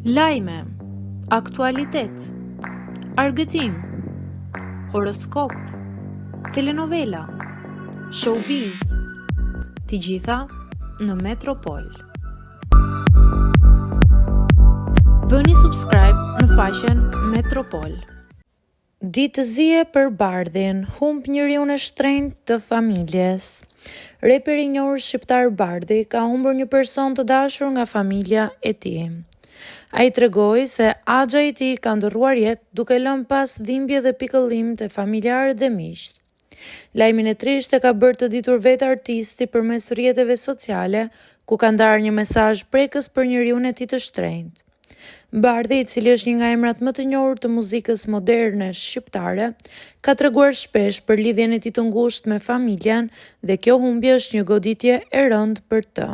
Lajme, aktualitet, argëtim, horoskop, telenovela, showbiz, të gjitha në Metropol. Bëni subscribe në faqen Metropol. Ditë të zije për Bardhin, humb njeriu e shtrenjtë të familjes. Reperi i njohur shqiptar Bardhi ka humbur një person të dashur nga familja e tij. Ai tregoi se axha i tij ka ndërruar jetë duke lënë pas dhimbje dhe pikëllim të familjarë dhe miqt. Lajmin e trisht e ka bërë të ditur vetë artisti përmes rrjeteve sociale, ku ka ndarë një mesazh prekës për njeriun e tij të shtrenjtë. Bardhi, i cili është një nga emrat më të njohur të muzikës moderne shqiptare, ka treguar shpesh për lidhjen e tij të ngushtë me familjen dhe kjo humbje është një goditje e rëndë për të.